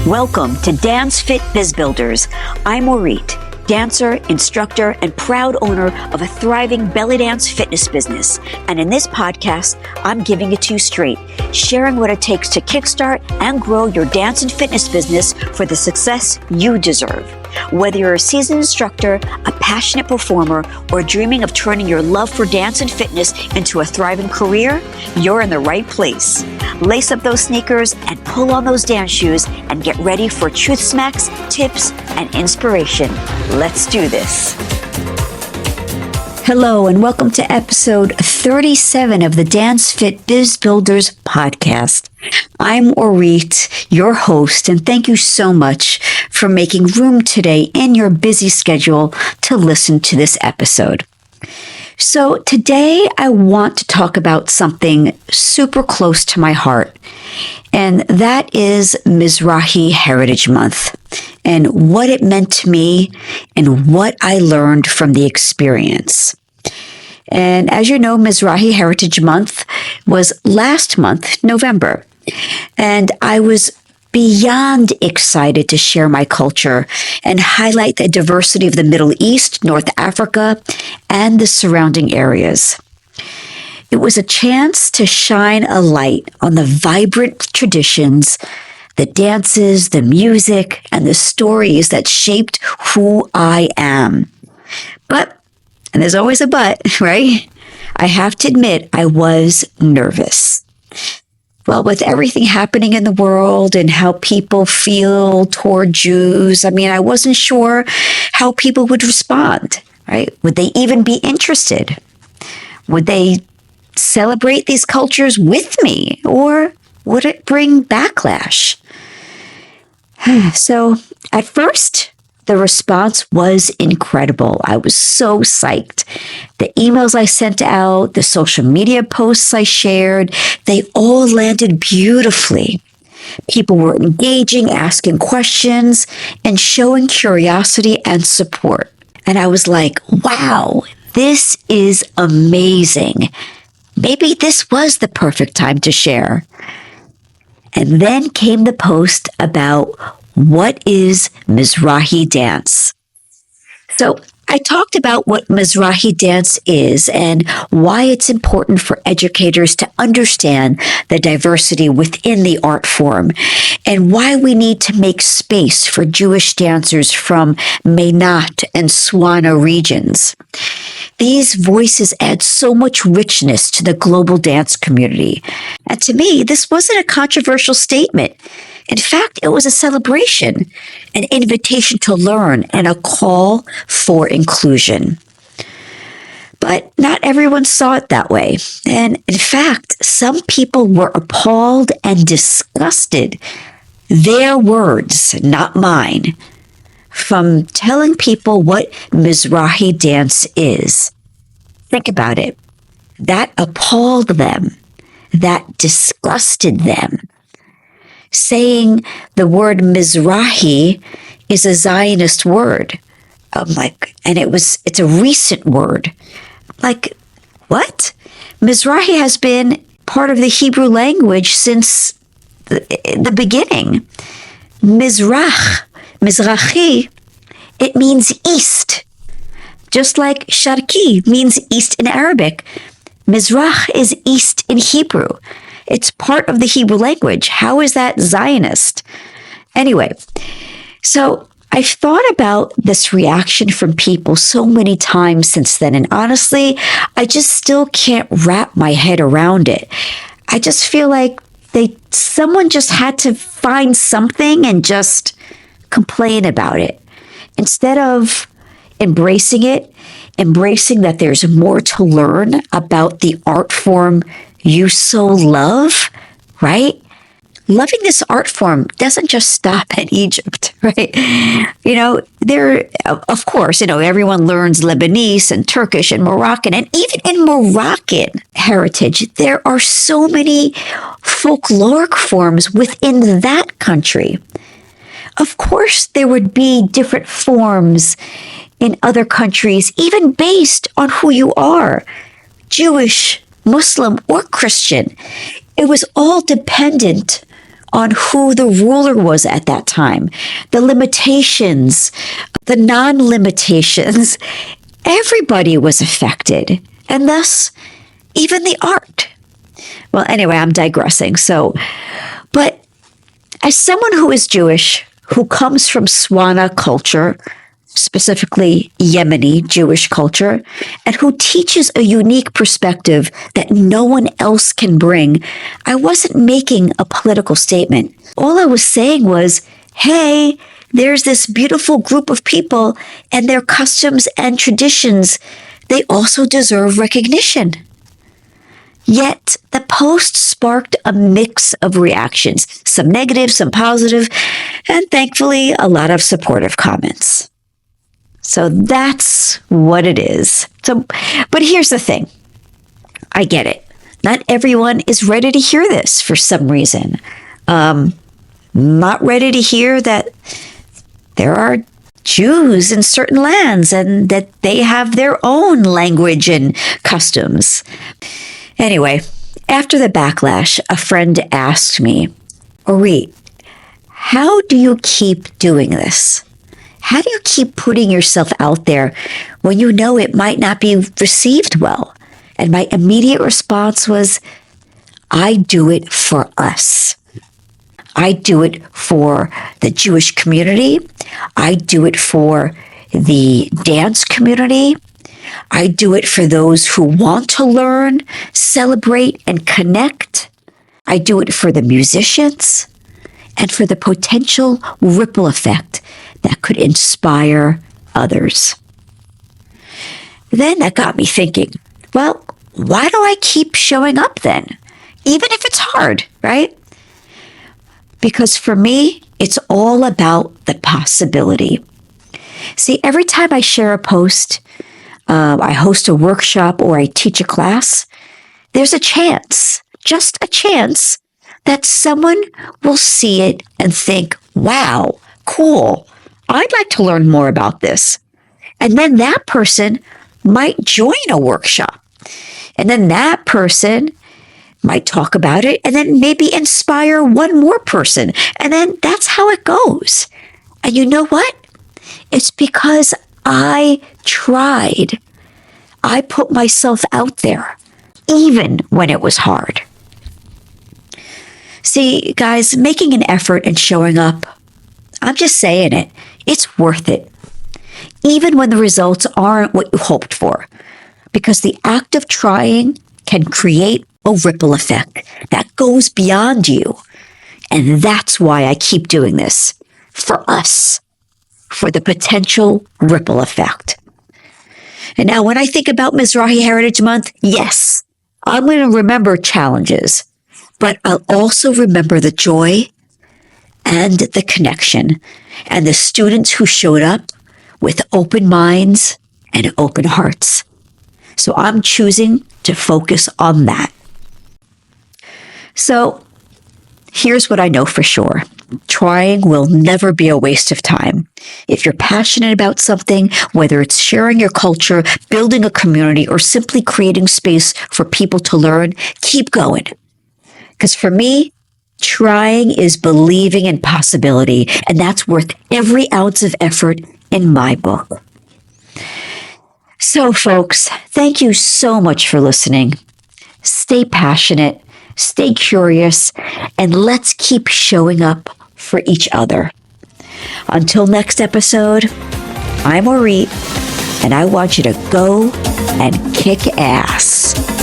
Welcome to Dance Fit Biz Builders. I'm Orit, dancer, instructor, and proud owner of a thriving belly dance fitness business. And in this podcast, I'm giving it to you straight, sharing what it takes to kickstart and grow your dance and fitness business for the success you deserve. Whether you're a seasoned instructor, a passionate performer, or dreaming of turning your love for dance and fitness into a thriving career, you're in the right place. Lace up those sneakers and pull on those dance shoes and get ready for truth smacks, tips, and inspiration. Let's do this. Hello, and welcome to episode 37 of the Dance Fit Biz Builders podcast. I'm Orit, your host, and thank you so much for making room today in your busy schedule to listen to this episode. So today I want to talk about something super close to my heart, and that is Mizrahi Heritage Month and what it meant to me and what I learned from the experience. And as you know, Mizrahi Heritage Month was last month, November, and I was beyond excited to share my culture and highlight the diversity of the Middle East, North Africa, and the surrounding areas. It was a chance to shine a light on the vibrant traditions, the dances, the music, and the stories that shaped who I am. But, and there's always a but, right? I have to admit, I was nervous. Well, with everything happening in the world and how people feel toward Jews, I wasn't sure how people would respond, right? Would they even be interested? Would they celebrate these cultures with me? Or would it bring backlash? So at first, the response was incredible. I was so psyched. The emails I sent out, the social media posts I shared, they all landed beautifully. People were engaging, asking questions, and showing curiosity and support. And I was like, wow, this is amazing. Maybe this was the perfect time to share. And then came the post about what is Mizrahi dance. So I talked about what Mizrahi dance is and why it's important for educators to understand the diversity within the art form and why we need to make space for Jewish dancers from Mainat and Swana regions. These voices add so much richness to the global dance community. And to me, this wasn't a controversial statement. In fact, it was a celebration, an invitation to learn, and a call for inclusion. But not everyone saw it that way. And in fact, some people were appalled and disgusted. Their words, not mine, from telling people what Mizrahi dance is. Think about it. That appalled them. That disgusted them. Saying the word Mizrahi is a Zionist word. It's a recent word. Like, what? Mizrahi has been part of the Hebrew language since the beginning. Mizrahi, it means east. Just like Sharqi means east in Arabic. Mizrah is east in Hebrew. It's part of the Hebrew language. How is that Zionist? Anyway, so I've thought about this reaction from people so many times since then. And honestly, I just still can't wrap my head around it. I just feel like someone just had to find something and just complain about it. Instead of embracing it, embracing that there's more to learn about the art form you so love, right? Loving this art form doesn't just stop at Egypt, right? Of course, everyone learns Lebanese and Turkish and Moroccan, and even in Moroccan heritage, there are so many folkloric forms within that country. Of course, there would be different forms in other countries, even based on who you are, Jewish, Muslim, or Christian. It was all dependent on who the ruler was at that time, the limitations, the non-limitations. Everybody was affected, and thus even the art. Well, anyway, I'm digressing. But as someone who is Jewish, who comes from Swana culture, specifically Yemeni Jewish culture, and who teaches a unique perspective that no one else can bring, I wasn't making a political statement. All I was saying was, hey, there's this beautiful group of people and their customs and traditions. They also deserve recognition. Yet the post sparked a mix of reactions, some negative, some positive, and thankfully a lot of supportive comments. So that's what it is. But here's the thing. I get it. Not everyone is ready to hear this for some reason. Not ready to hear that there are Jews in certain lands and that they have their own language and customs. Anyway, after the backlash, a friend asked me, Orit, how do you keep doing this? How do you keep putting yourself out there when you know it might not be received well? And my immediate response was, I do it for us. I do it for the Jewish community. I do it for the dance community. I do it for those who want to learn, celebrate, and connect. I do it for the musicians and for the potential ripple effect that could inspire others. Then that got me thinking, well, why do I keep showing up then? Even if it's hard, right? Because for me, it's all about the possibility. See, every time I share a post, I host a workshop, or I teach a class, there's a chance, just a chance, that someone will see it and think, wow, cool. I'd like to learn more about this. And then that person might join a workshop. And then that person might talk about it and then maybe inspire one more person. And then that's how it goes. And you know what? It's because I tried. I put myself out there, even when it was hard. See, guys, making an effort and showing up, I'm just saying it, it's worth it. Even when the results aren't what you hoped for, because the act of trying can create a ripple effect that goes beyond you. And that's why I keep doing this, for us, for the potential ripple effect. And now when I think about Mizrahi Heritage Month, yes, I'm going to remember challenges, but I'll also remember the joy and the connection and the students who showed up with open minds and open hearts. So I'm choosing to focus on that. So here's what I know for sure. Trying will never be a waste of time. If you're passionate about something, whether it's sharing your culture, building a community, or simply creating space for people to learn, keep going. Because for me, trying is believing in possibility, and that's worth every ounce of effort in my book. So, folks, thank you so much for listening. Stay passionate, stay curious, and let's keep showing up for each other. Until next episode, I'm Orit, and I want you to go and kick ass.